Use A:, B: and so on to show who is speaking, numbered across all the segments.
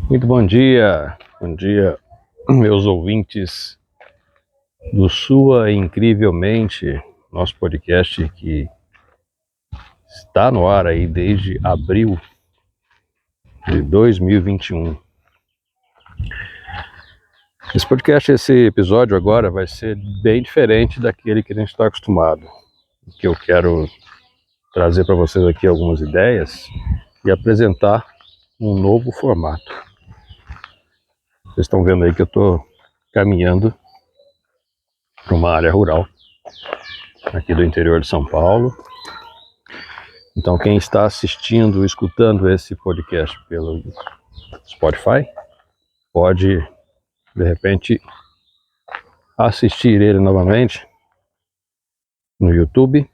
A: Muito bom dia, meus ouvintes do Sua Incrivelmente, nosso podcast que está no ar aí desde abril de 2021. Esse episódio agora vai ser bem diferente daquele que a gente está acostumado, que eu quero trazer para vocês aqui algumas ideias e apresentar um novo formato. Vocês estão vendo aí que eu estou caminhando para uma área rural aqui do interior de São Paulo. Então quem está assistindo, escutando esse podcast pelo Spotify, pode de repente assistir ele novamente no YouTube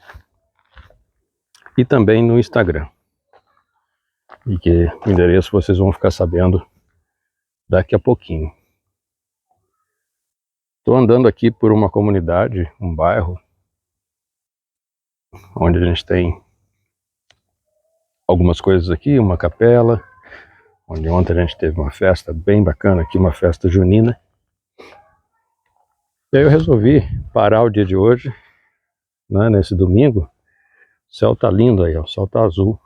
A: e também no Instagram. E que o endereço vocês vão ficar sabendo daqui a pouquinho. Estou andando aqui por uma comunidade, um bairro, onde a gente tem algumas coisas aqui, uma capela, onde ontem a gente teve uma festa bem bacana aqui, uma festa junina. E aí eu resolvi parar o dia de hoje, né, nesse domingo. O céu tá lindo aí, ó, o céu tá azul.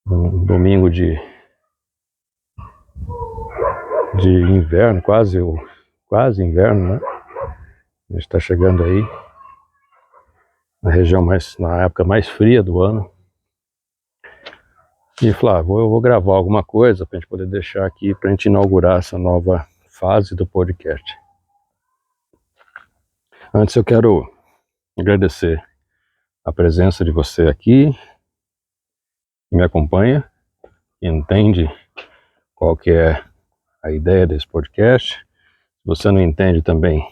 A: Um domingo de inverno, quase inverno, né? A gente tá chegando aí na época mais fria do ano. E falei, eu vou gravar alguma coisa pra gente poder deixar aqui, pra gente inaugurar essa nova fase do podcast. Antes eu quero agradecer a presença de você aqui, que me acompanha, que entende qual que é a ideia desse podcast. Se você não entende também,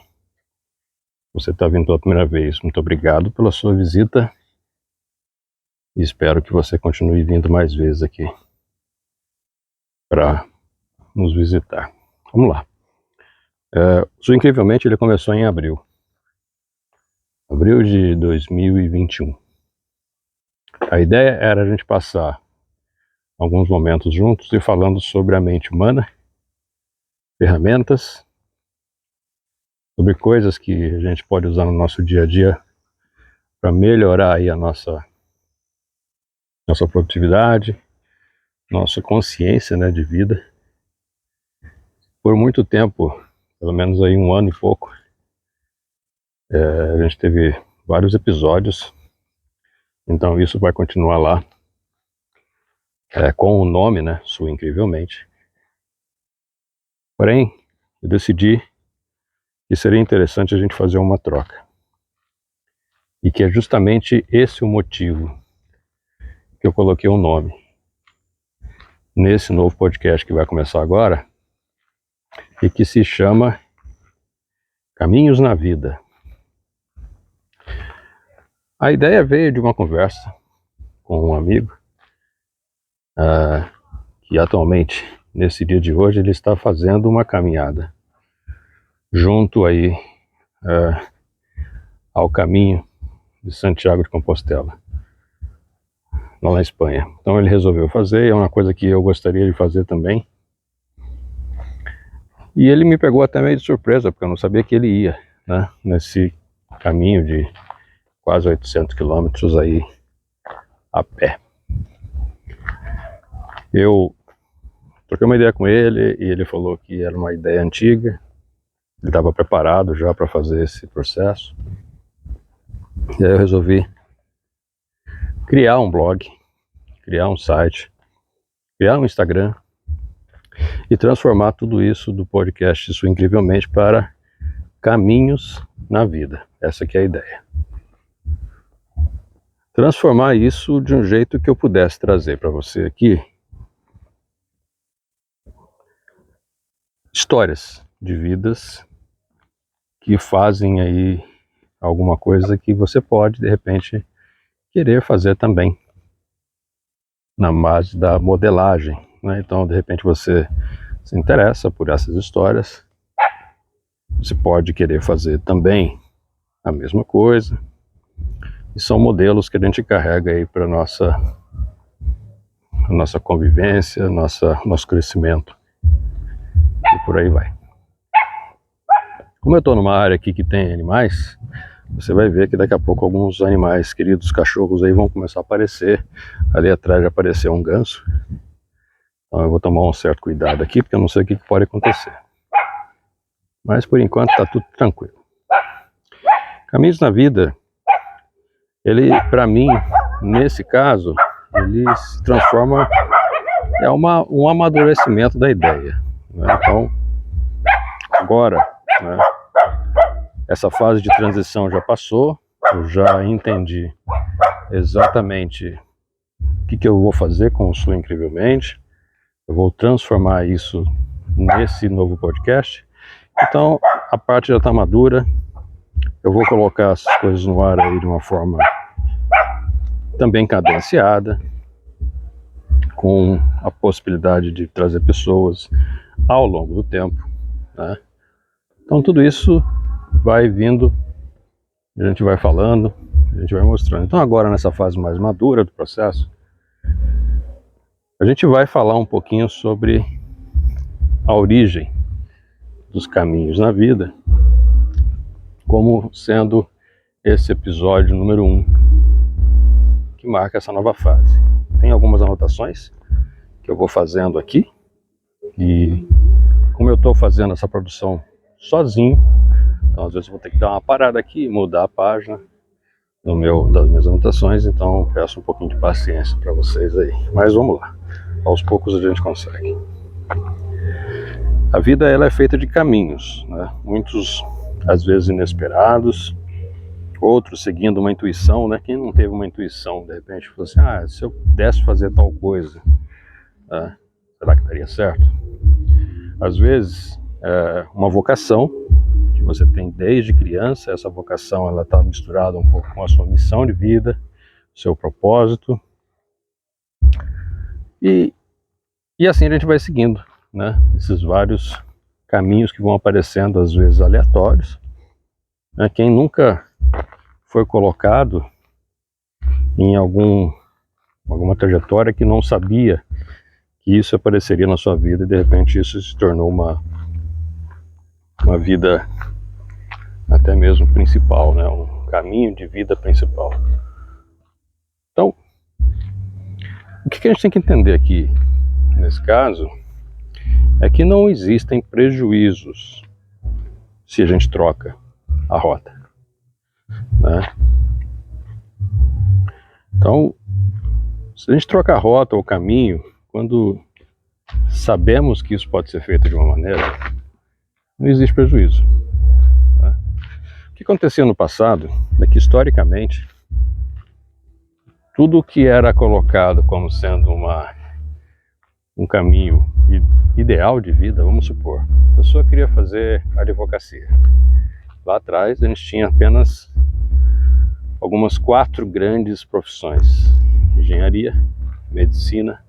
A: você está vindo pela primeira vez, muito obrigado pela sua visita e espero que você continue vindo mais vezes aqui para nos visitar. Vamos lá. Incrivelmente ele começou em abril de 2021. A ideia era a gente passar alguns momentos juntos e falando sobre a mente humana, ferramentas, sobre coisas que a gente pode usar no nosso dia a dia para melhorar aí a nossa produtividade, nossa consciência, né, de vida. Por muito tempo, pelo menos aí 1 ano e pouco, a gente teve vários episódios, então isso vai continuar lá, com o nome, né, Sua Incrivelmente. Porém, eu decidi que seria interessante a gente fazer uma troca. E que é justamente esse o motivo que eu coloquei um nome nesse novo podcast que vai começar agora e que se chama Caminhos na Vida. A ideia veio de uma conversa com um amigo que atualmente, nesse dia de hoje, ele está fazendo uma caminhada junto aí ao caminho de Santiago de Compostela, lá na Espanha. Então ele resolveu fazer, é uma coisa que eu gostaria de fazer também. E ele me pegou até meio de surpresa, porque eu não sabia que ele ia, né, nesse caminho de quase 800 quilômetros aí a pé. Eu troquei uma ideia com ele e ele falou que era uma ideia antiga, ele estava preparado já para fazer esse processo. E aí eu resolvi criar um blog, criar um site, criar um Instagram e transformar tudo isso do podcast Sua Incrivelmente para Caminhos na Vida. Essa que é a ideia. Transformar isso de um jeito que eu pudesse trazer para você aqui histórias de vidas que fazem aí alguma coisa que você pode, de repente, querer fazer também na base da modelagem, né? Então, de repente, você se interessa por essas histórias, você pode querer fazer também a mesma coisa, e são modelos que a gente carrega aí para a nossa convivência, nosso crescimento e por aí vai. Como eu estou numa área aqui que tem animais, você vai ver que daqui a pouco alguns animais, queridos cachorros aí, vão começar a aparecer. Ali atrás já apareceu um ganso. Então eu vou tomar um certo cuidado aqui, porque eu não sei o que pode acontecer. Mas por enquanto está tudo tranquilo. Caminhos na vida, ele, para mim, nesse caso, ele se transforma um amadurecimento da ideia, né? Então, agora, né, essa fase de transição já passou, eu já entendi exatamente o que eu vou fazer com o Sua Incrivelmente, eu vou transformar isso nesse novo podcast. Então, a parte já está madura, eu vou colocar as coisas no ar aí de uma forma também cadenciada, com a possibilidade de trazer pessoas ao longo do tempo, né? Então tudo isso vai vindo, a gente vai falando, a gente vai mostrando. Então agora nessa fase mais madura do processo, a gente vai falar um pouquinho sobre a origem dos caminhos na vida, como sendo esse episódio número 1, que marca essa nova fase. Tem algumas anotações que eu vou fazendo aqui, e como eu estou fazendo essa produção sozinho, então às vezes eu vou ter que dar uma parada aqui, mudar a página das minhas anotações, então peço um pouquinho de paciência para vocês aí. Mas vamos lá, aos poucos a gente consegue. A vida ela é feita de caminhos, né? Muitos às vezes inesperados, outros seguindo uma intuição, né? Quem não teve uma intuição, de repente falou assim, se eu pudesse fazer tal coisa, né? Será que daria certo? Às vezes uma vocação que você tem desde criança, essa vocação ela está misturada um pouco com a sua missão de vida, seu propósito, e assim a gente vai seguindo, né? Esses vários caminhos que vão aparecendo, às vezes aleatórios, né? Quem nunca foi colocado em alguma trajetória que não sabia que isso apareceria na sua vida, e de repente isso se tornou uma vida até mesmo principal, né? Um caminho de vida principal. Então, o que a gente tem que entender aqui, nesse caso, é que não existem prejuízos se a gente troca a rota, né? Então, se a gente troca a rota ou o caminho, quando sabemos que isso pode ser feito de uma maneira, não existe prejuízo, né? O que acontecia no passado é que, historicamente, tudo que era colocado como sendo um caminho ideal de vida, vamos supor, a pessoa queria fazer advocacia. Lá atrás a gente tinha apenas algumas 4 grandes profissões: engenharia, medicina,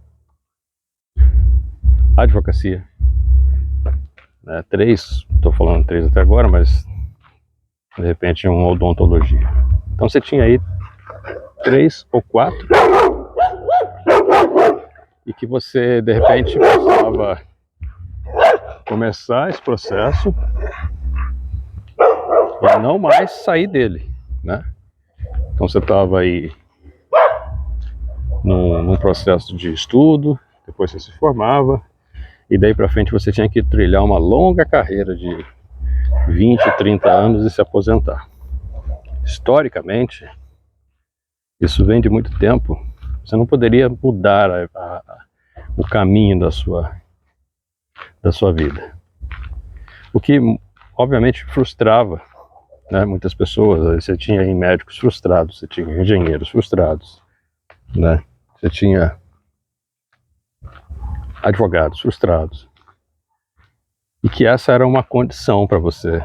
A: advocacia, né? 3, estou falando 3 até agora, mas de repente uma odontologia. Então você tinha aí 3 ou 4, e que você de repente precisava começar esse processo e não mais sair dele, né? Então você estava aí num processo de estudo, depois você se formava, e daí para frente você tinha que trilhar uma longa carreira de 20, 30 anos e se aposentar. Historicamente, isso vem de muito tempo. Você não poderia mudar o caminho da sua vida. O que, obviamente, frustrava, né, muitas pessoas. Você tinha aí médicos frustrados, você tinha engenheiros frustrados, né? Você tinha advogados frustrados. E que essa era uma condição para você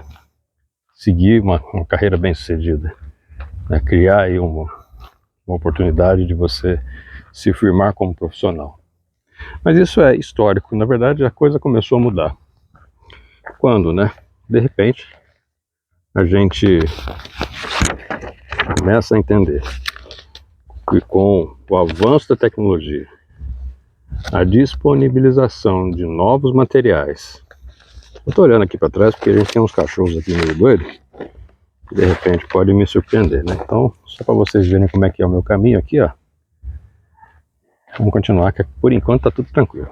A: seguir uma carreira bem-sucedida, né? Criar aí uma oportunidade de você se firmar como profissional. Mas isso é histórico. Na verdade, a coisa começou a mudar quando, né, de repente, a gente começa a entender que com o avanço da tecnologia, a disponibilização de novos materiais. Eu tô olhando aqui para trás porque a gente tem uns cachorros aqui meio doidos, que de repente pode me surpreender, né? Então, só para vocês verem como é que é o meu caminho aqui, ó. Vamos continuar, que por enquanto tá tudo tranquilo.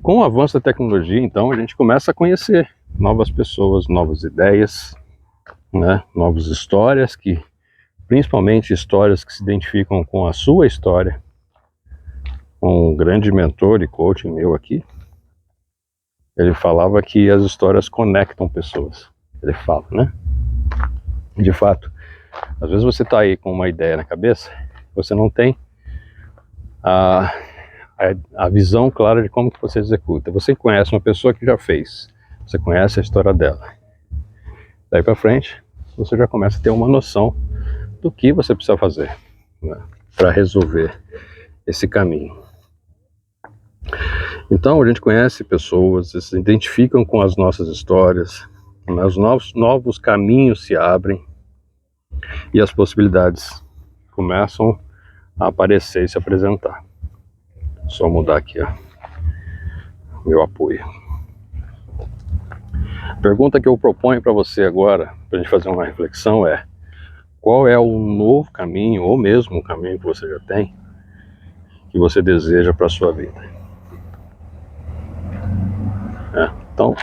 A: Com o avanço da tecnologia, então, a gente começa a conhecer novas pessoas, novas ideias, né? Novas histórias, principalmente histórias que se identificam com a sua história. Um grande mentor e coach meu aqui, ele falava que as histórias conectam pessoas. Ele fala, né? De fato, às vezes você está aí com uma ideia na cabeça, você não tem a visão clara de como que você executa. Você conhece uma pessoa que já fez, você conhece a história dela. Daí para frente, você já começa a ter uma noção do que você precisa fazer, né, para resolver esse caminho. Então a gente conhece pessoas, se identificam com as nossas histórias, os novos caminhos se abrem e as possibilidades começam a aparecer e se apresentar. Só mudar aqui, ó, meu apoio. A pergunta que eu proponho para você agora, para a gente fazer uma reflexão, é: qual é o novo caminho, ou mesmo o caminho que você já tem, que você deseja para a sua vida? Então,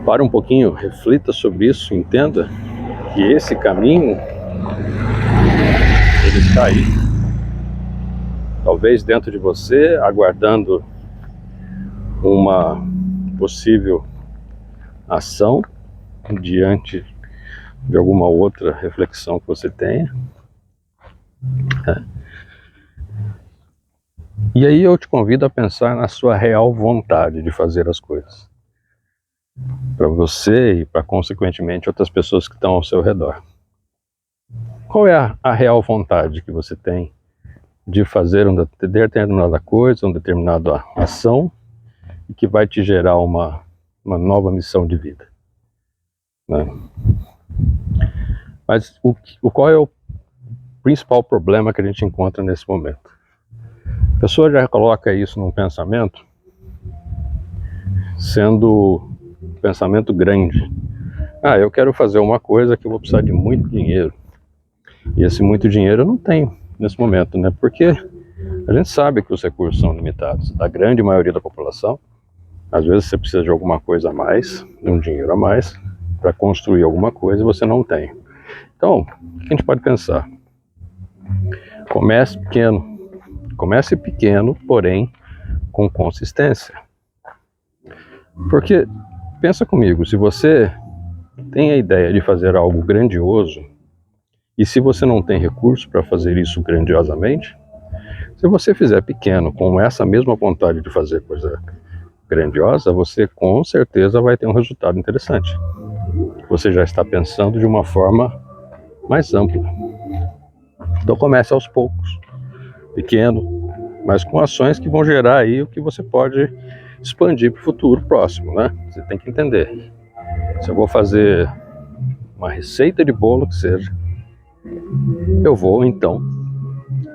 A: pare um pouquinho, reflita sobre isso, entenda que esse caminho, ele está aí, talvez dentro de você, aguardando uma possível ação diante de alguma outra reflexão que você tenha. E aí eu te convido a pensar na sua real vontade de fazer as coisas, para você e para, consequentemente, outras pessoas que estão ao seu redor. Qual é a real vontade que você tem de fazer uma determinada coisa, uma determinada ação, e que vai te gerar uma nova missão de vida, né? Mas qual é o principal problema que a gente encontra nesse momento? A pessoa já coloca isso num pensamento, sendo um pensamento grande. Eu quero fazer uma coisa que eu vou precisar de muito dinheiro. E esse muito dinheiro eu não tenho nesse momento, né? Porque a gente sabe que os recursos são limitados. Da grande maioria da população, às vezes você precisa de alguma coisa a mais, de um dinheiro a mais, para construir alguma coisa e você não tem. Então, o que a gente pode pensar? Comece pequeno. Comece pequeno, porém com consistência. Porque, pensa comigo, se você tem a ideia de fazer algo grandioso, e se você não tem recurso para fazer isso grandiosamente, se você fizer pequeno com essa mesma vontade de fazer coisa grandiosa, você com certeza vai ter um resultado interessante. Você já está pensando de uma forma mais ampla. Então comece aos poucos, pequeno, mas com ações que vão gerar aí o que você pode expandir para o futuro próximo, né? Você tem que entender. Se eu vou fazer uma receita de bolo que seja, eu vou então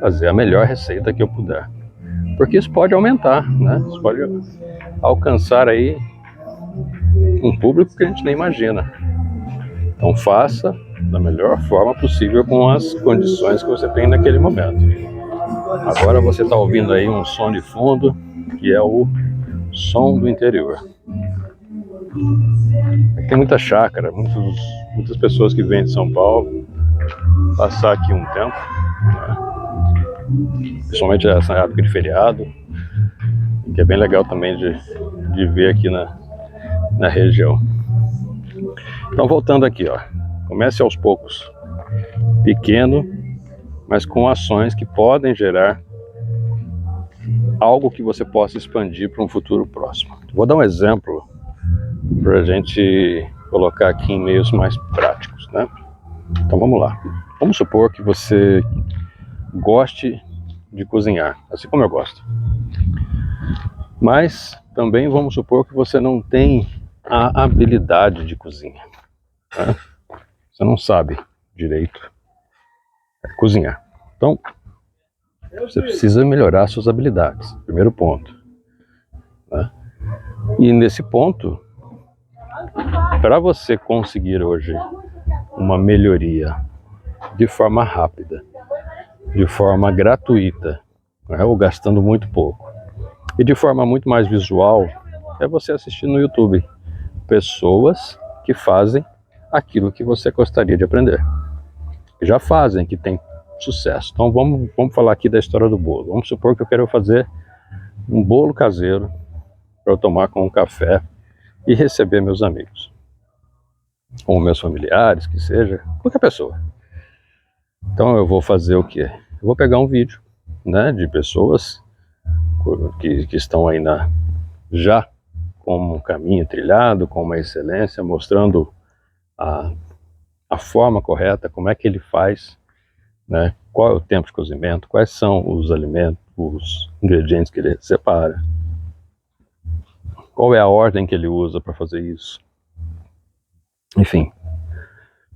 A: fazer a melhor receita que eu puder. Porque isso pode aumentar, né? Isso pode alcançar aí um público que a gente nem imagina. Então faça da melhor forma possível com as condições que você tem naquele momento. Agora você está ouvindo aí um som de fundo, que é o som do interior. Aqui tem muita chácara, muitas pessoas que vêm de São Paulo passar aqui um tempo, né? Principalmente essa época de feriado, que é bem legal também de ver aqui na região. Então voltando aqui, ó, comece aos poucos, pequeno, mas com ações que podem gerar algo que você possa expandir para um futuro próximo. Vou dar um exemplo para a gente colocar aqui em meios mais práticos, né? Então vamos lá. Vamos supor que você goste de cozinhar, assim como eu gosto. Mas também vamos supor que você não tem a habilidade de cozinha, né? Você não sabe direito cozinhar. Então, Você precisa melhorar suas habilidades, primeiro ponto, né? E nesse ponto, para você conseguir hoje uma melhoria de forma rápida, de forma gratuita, né, ou gastando muito pouco, e de forma muito mais visual, é você assistir no YouTube pessoas que fazem aquilo que você gostaria de aprender, que já fazem, que tem sucesso. Então vamos falar aqui da história do bolo. Vamos supor que eu quero fazer um bolo caseiro para eu tomar com um café e receber meus amigos, ou meus familiares, que seja, qualquer pessoa. Então eu vou fazer o quê? Eu vou pegar um vídeo, né, de pessoas que estão aí já com um caminho trilhado, com uma excelência, mostrando a forma correta, como é que ele faz, né, qual é o tempo de cozimento, quais são os alimentos, os ingredientes que ele separa, qual é a ordem que ele usa para fazer isso. Enfim,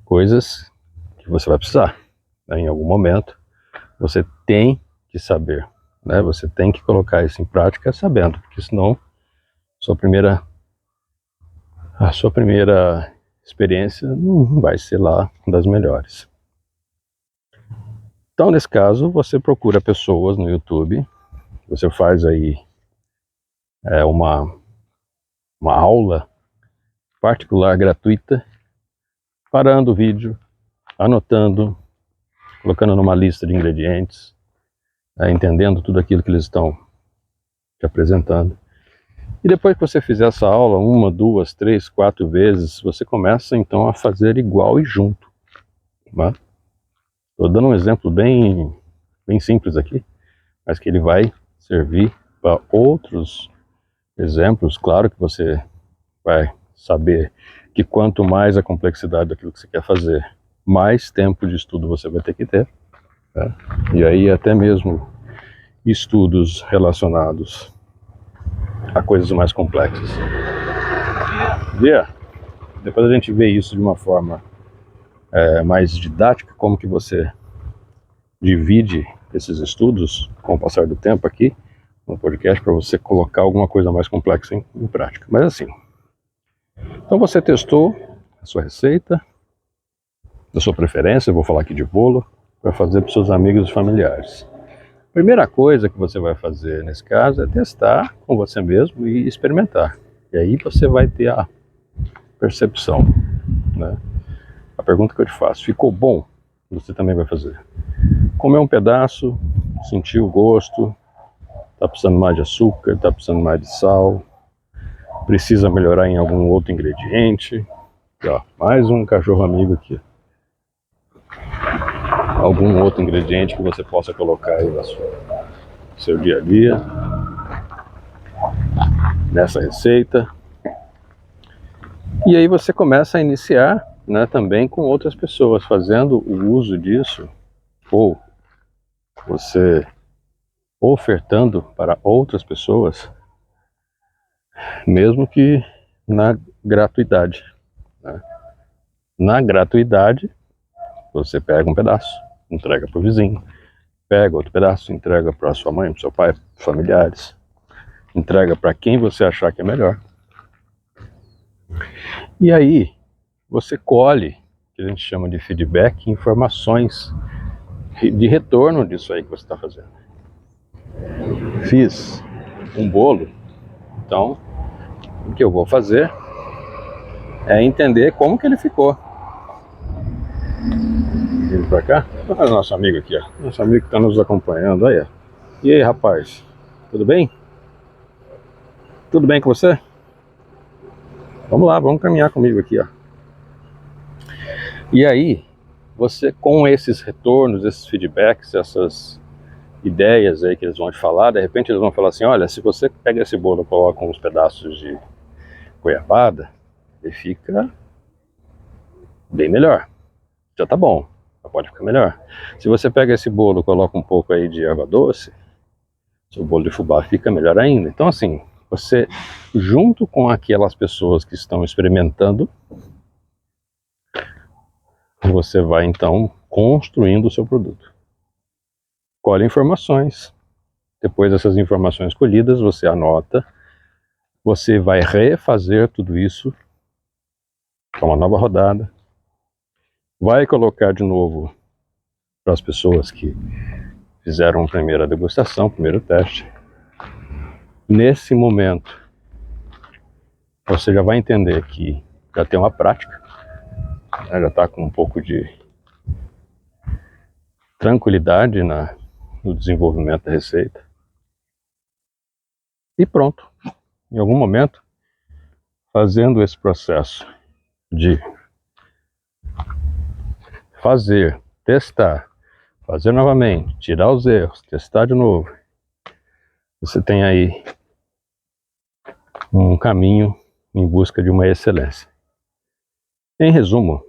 A: coisas que você vai precisar, né, em algum momento. Você tem que saber, né, você tem que colocar isso em prática sabendo, porque senão a sua primeira experiência não vai ser lá das melhores. Então, nesse caso, você procura pessoas no YouTube, você faz aí uma aula particular gratuita, parando o vídeo, anotando, colocando numa lista de ingredientes, entendendo tudo aquilo que eles estão te apresentando. E depois que você fizer essa aula 1, 2, 3, 4 vezes, você começa então a fazer igual e junto. Estou dando um exemplo bem simples aqui, mas que ele vai servir para outros exemplos. Claro que você vai saber que quanto mais a complexidade daquilo que você quer fazer, mais tempo de estudo você vai ter que ter, né? E aí até mesmo estudos relacionados a coisas mais complexas. Depois a gente vê isso de uma forma mais didática, como que você divide esses estudos com o passar do tempo aqui no podcast, para você colocar alguma coisa mais complexa em prática. Mas assim, então você testou a sua receita, da sua preferência, eu vou falar aqui de bolo, para fazer para os seus amigos e familiares. Primeira coisa que você vai fazer nesse caso é testar com você mesmo e experimentar. E aí você vai ter a percepção, né? A pergunta que eu te faço, ficou bom? Você também vai fazer. Comer um pedaço, sentir o gosto, está precisando mais de açúcar, está precisando mais de sal, precisa melhorar em algum outro ingrediente. E, ó, mais um cachorro amigo aqui. Algum outro ingrediente que você possa colocar aí no seu dia a dia, nessa receita. E aí você começa a iniciar, né, também com outras pessoas, fazendo o uso disso, ou você ofertando para outras pessoas, mesmo que na gratuidade, né? Na gratuidade, você pega um pedaço, entrega para o vizinho, pega outro pedaço, entrega para sua mãe, para seu pai, familiares, entrega para quem você achar que é melhor. E aí você colhe, que a gente chama de feedback, informações de retorno disso aí que você está fazendo. Fiz um bolo, então o que eu vou fazer é entender como que ele ficou. Vindo pra cá, olha o nosso amigo aqui, ó. Nosso amigo que está nos acompanhando, aí, ó. E aí, rapaz, tudo bem? Tudo bem com você? Vamos lá, vamos caminhar comigo aqui, ó. E aí, você com esses retornos, esses feedbacks, essas ideias aí que eles vão te falar, de repente eles vão falar assim, olha, se você pega esse bolo e coloca uns pedaços de goiabada, ele fica bem melhor. Já tá bom, já pode ficar melhor. Se você pega esse bolo e coloca um pouco aí de água doce, seu bolo de fubá fica melhor ainda. Então assim, você junto com aquelas pessoas que estão experimentando, você vai então construindo o seu produto. colhe informações. Depois dessas informações colhidas, você anota, você vai refazer tudo isso para uma nova rodada, vai colocar de novo para as pessoas que fizeram a primeira degustação, o primeiro teste. Nesse momento, você já vai entender que já tem uma prática, né, já está com um pouco de tranquilidade no desenvolvimento da receita. E pronto. Em algum momento, fazendo esse processo de fazer, testar, fazer novamente, tirar os erros, testar de novo, você tem aí um caminho em busca de uma excelência. Em resumo,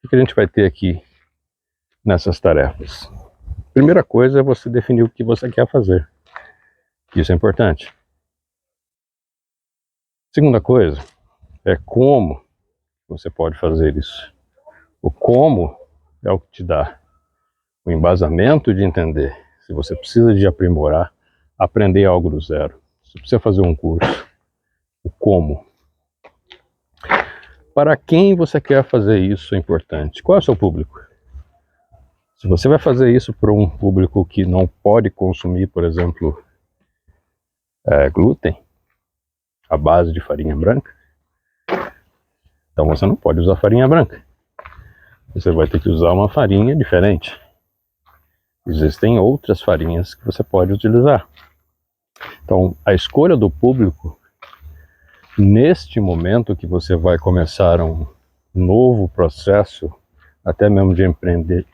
A: o que a gente vai ter aqui nessas tarefas? Primeira coisa é você definir o que você quer fazer. Isso é importante. Segunda coisa é como você pode fazer isso. O como é o que te dá o embasamento de entender se você precisa de aprimorar, aprender algo do zero, se precisa fazer um curso. O como. Para quem você quer fazer isso é importante. Qual é o seu público? Se você vai fazer isso para um público que não pode consumir, por exemplo, glúten, à base de farinha branca, então você não pode usar farinha branca. Você vai ter que usar uma farinha diferente. Existem outras farinhas que você pode utilizar. Então, a escolha do público, neste momento que você vai começar um novo processo, até mesmo de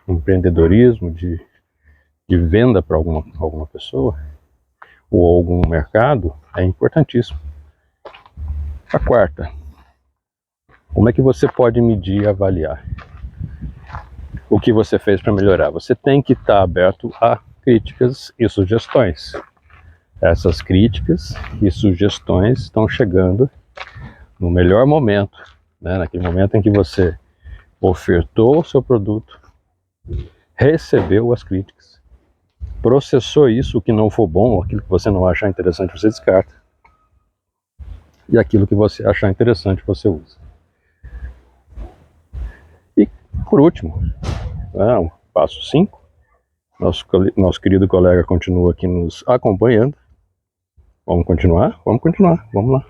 A: empreendedorismo, de venda para alguma pessoa, ou algum mercado, é importantíssimo. A quarta, como é que você pode medir e avaliar o que você fez para melhorar? Você tem que estar aberto a críticas e sugestões. Essas críticas e sugestões estão chegando no melhor momento, né? Naquele momento em que você ofertou o seu produto, recebeu as críticas, processou isso, o que não for bom, aquilo que você não achar interessante, você descarta. E aquilo que você achar interessante, você usa. E, por último, passo 5, nosso querido colega continua aqui nos acompanhando. Vamos continuar? Vamos continuar, vamos lá.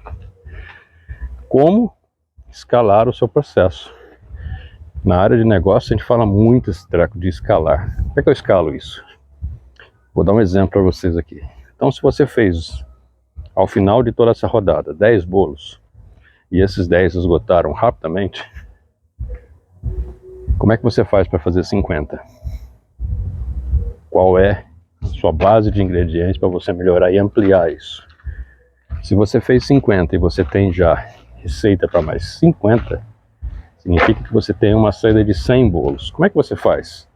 A: Como escalar o seu processo? Na área de negócio, a gente fala muito esse treco de escalar. Como é que eu escalo isso? Vou dar um exemplo para vocês aqui. Então, se você fez, ao final de toda essa rodada, 10 bolos, e esses 10 esgotaram rapidamente, como é que você faz para fazer 50? Qual é a sua base de ingredientes para você melhorar e ampliar isso? Se você fez 50 e você tem já receita para mais 50, significa que você tem uma saída de 100 bolos. Como é que você faz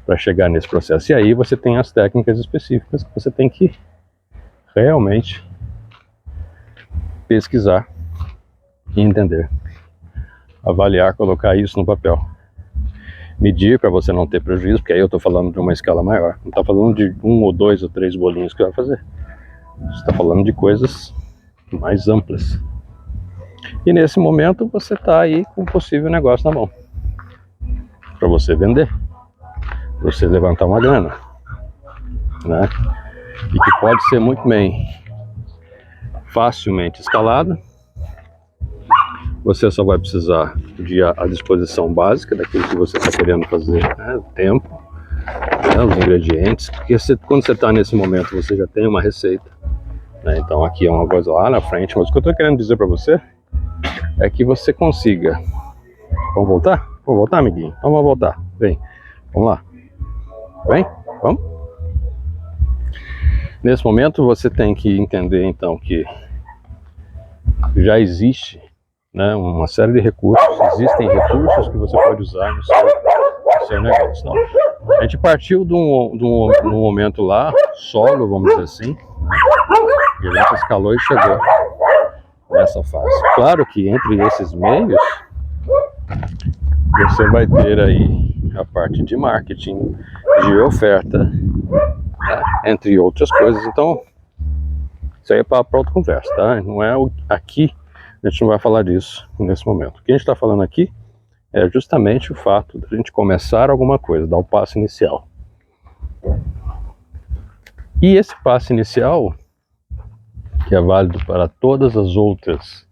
A: para chegar nesse processo? E aí você tem as técnicas específicas que você tem que realmente pesquisar e entender. Avaliar, colocar isso no papel. Medir para você não ter prejuízo, porque aí eu estou falando de uma escala maior. Não está falando de 1 ou 2 ou 3 bolinhos que vai fazer. Você está falando de coisas mais amplas. E nesse momento você está aí com um possível negócio na mão. Para você vender. Para você levantar uma grana. Né? E que pode ser muito bem, facilmente escalado. Você só vai precisar de a disposição básica daquilo que você está querendo fazer, né? O tempo, né? Os ingredientes, porque quando você está nesse momento você já tem uma receita, né? Então aqui é uma coisa lá na frente, mas o que eu estou querendo dizer para você é que você consiga. Vamos voltar? Vamos voltar, amiguinho? Então vamos voltar, vem, vamos lá, vem, vamos. Nesse momento você tem que entender então que já existe, né, uma série de recursos, existem recursos que você pode usar no seu negócio. Então, a gente partiu de um momento lá, solo, vamos dizer assim, né, e a gente escalou e chegou nessa fase. Claro que entre esses meios, você vai ter aí a parte de marketing, de oferta, entre outras coisas. Então, isso aí é para outra conversa, tá? Não é aqui, a gente não vai falar disso nesse momento. O que a gente está falando aqui é justamente o fato de a gente começar alguma coisa, dar o passo inicial. E esse passo inicial, que é válido para todas as outras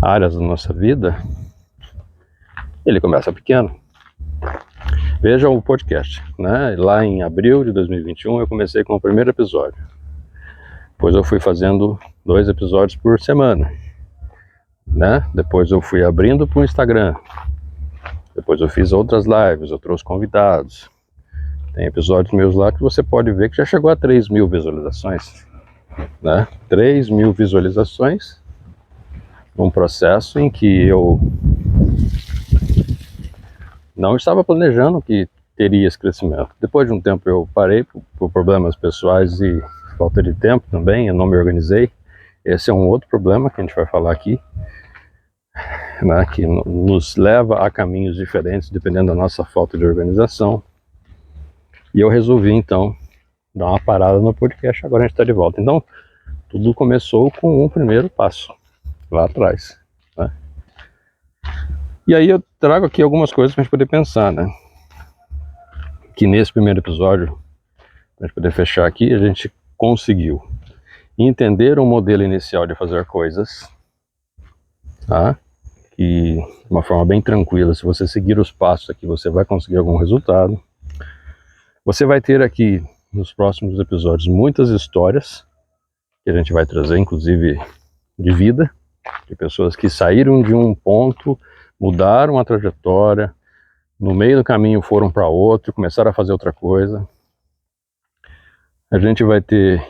A: áreas da nossa vida, ele começa pequeno. Veja o podcast, né? Lá em abril de 2021 eu comecei com o primeiro episódio. Depois eu fui fazendo 2 episódios por semana, né? Depois eu fui abrindo para o Instagram. Depois eu fiz outras lives, eu trouxe convidados. Tem episódios meus lá que você pode ver que já chegou a 3.000 visualizações, né? 3.000 visualizações num processo em que eu não estava planejando que teria esse crescimento. Depois de um tempo eu parei por problemas pessoais e falta de tempo também, eu não me organizei. Esse é um outro problema que a gente vai falar aqui, né, que nos leva a caminhos diferentes dependendo da nossa falta de organização. E eu resolvi então dar uma parada no podcast, agora a gente está de volta. Então, tudo começou com um primeiro passo, lá atrás, né? E aí eu trago aqui algumas coisas para a gente poder pensar, né? Que nesse primeiro episódio, para a gente poder fechar aqui, a gente conseguiu entender um modelo inicial de fazer coisas, tá? E de uma forma bem tranquila, se você seguir os passos aqui, você vai conseguir algum resultado. Você vai ter aqui nos próximos episódios muitas histórias que a gente vai trazer, inclusive de vida, de pessoas que saíram de um ponto, mudaram a trajetória, no meio do caminho foram para outro, começaram a fazer outra coisa. A gente vai ter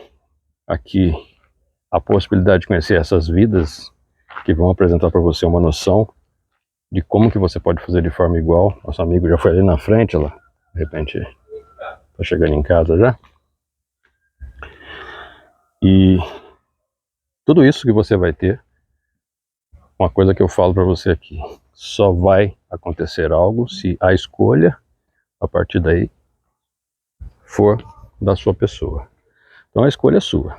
A: aqui a possibilidade de conhecer essas vidas que vão apresentar para você uma noção de como que você pode fazer de forma igual. Nosso amigo já foi ali na frente, lá, de repente está chegando em casa já. E tudo isso que você vai ter, uma coisa que eu falo para você aqui, só vai acontecer algo se a escolha, a partir daí, for da sua pessoa. Então a escolha é sua.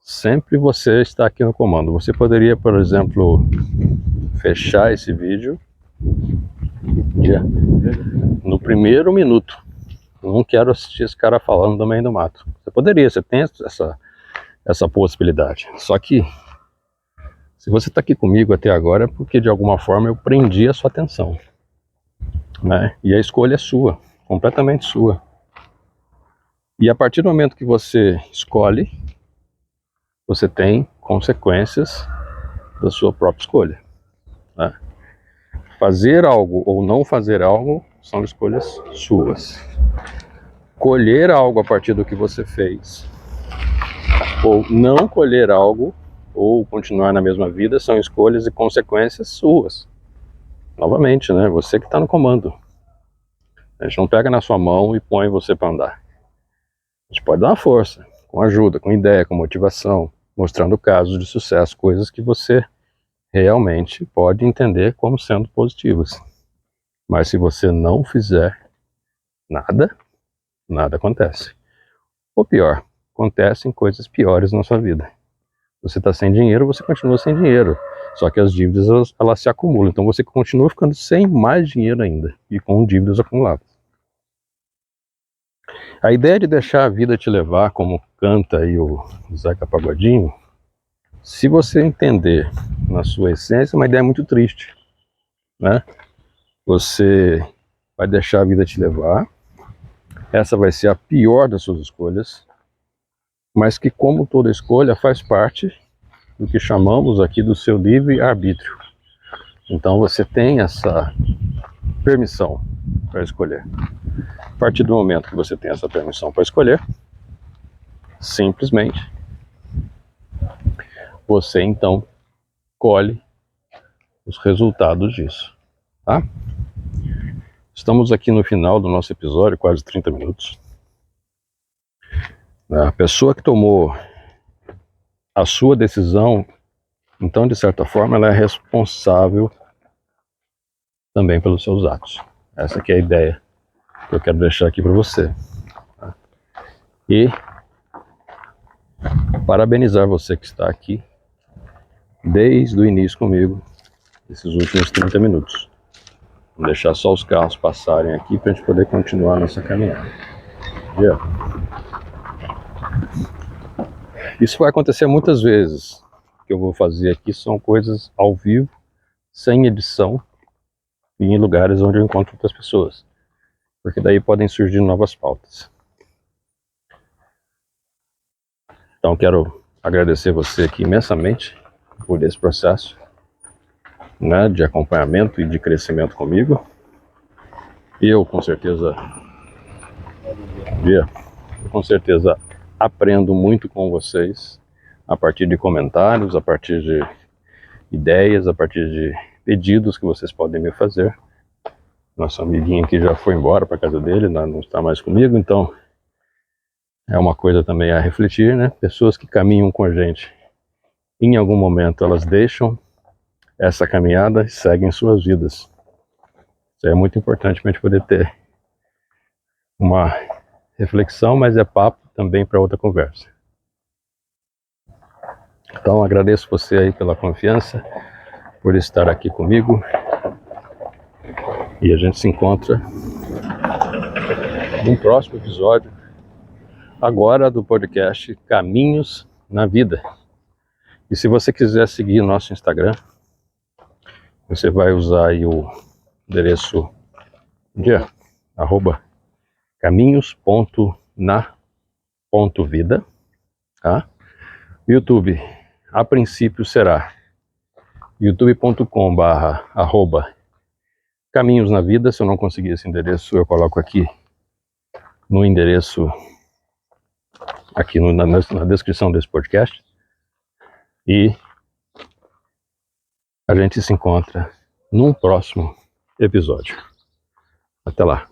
A: Sempre você está aqui no comando. Você poderia, por exemplo, fechar esse vídeo no primeiro minuto. Eu não quero assistir esse cara falando do meio do mato. Você poderia, você tem essa possibilidade. Só que, se você está aqui comigo até agora, é porque de alguma forma eu prendi a sua atenção, né? E a escolha é sua, completamente sua. E a partir do momento que você escolhe, você tem consequências da sua própria escolha, né? Fazer algo ou não fazer algo são escolhas suas. Colher algo a partir do que você fez, ou não colher algo, ou continuar na mesma vida, são escolhas e consequências suas. Novamente, né? Você que está no comando. A gente não pega na sua mão e põe você para andar. A gente pode dar uma força, com ajuda, com ideia, com motivação, mostrando casos de sucesso, coisas que você realmente pode entender como sendo positivas. Mas se você não fizer nada, nada acontece. Ou pior, acontecem coisas piores na sua vida. Você está sem dinheiro, você continua sem dinheiro. Só que as dívidas, elas se acumulam. Então você continua ficando sem mais dinheiro ainda. E com dívidas acumuladas. A ideia de deixar a vida te levar, como canta aí o Zeca Pagodinho, se você entender na sua essência, é uma ideia muito triste, né? Você vai deixar a vida te levar. Essa vai ser a pior das suas escolhas. Mas que, como toda escolha, faz parte do que chamamos aqui do seu livre-arbítrio. Então você tem essa permissão para escolher. A partir do momento que você tem essa permissão para escolher, simplesmente, você então colhe os resultados disso, tá? Estamos aqui no final do nosso episódio, quase 30 minutos. A pessoa que tomou a sua decisão, então, de certa forma, ela é responsável também pelos seus atos. Essa aqui é a ideia que eu quero deixar aqui para você. E parabenizar você que está aqui desde o início comigo, esses últimos 30 minutos. Vou deixar só os carros passarem aqui para a gente poder continuar nossa caminhada. Yeah. Isso vai acontecer muitas vezes. O que eu vou fazer aqui são coisas ao vivo, sem edição, e em lugares onde eu encontro outras pessoas. Porque daí podem surgir novas pautas. Então quero agradecer você aqui imensamente por esse processo, né, de acompanhamento e de crescimento comigo. E eu com certeza aprendo muito com vocês a partir de comentários, a partir de ideias, a partir de pedidos que vocês podem me fazer. Nosso amiguinho aqui já foi embora para casa dele, não está mais comigo, então é uma coisa também a refletir, né? Pessoas que caminham com a gente, em algum momento elas deixam essa caminhada e seguem suas vidas. Isso é muito importante para a gente poder ter uma reflexão, mas é papo também para outra conversa. Então agradeço você aí pela confiança, por estar aqui comigo, e a gente se encontra num próximo episódio, agora do podcast Caminhos na Vida. E se você quiser seguir nosso Instagram, você vai usar aí o endereço de @caminhos.na.vida, tá? YouTube, a princípio será youtube.com/caminhos na vida. Se eu não conseguir esse endereço, eu coloco aqui no endereço, aqui na descrição desse podcast. E a gente se encontra num próximo episódio. Até lá.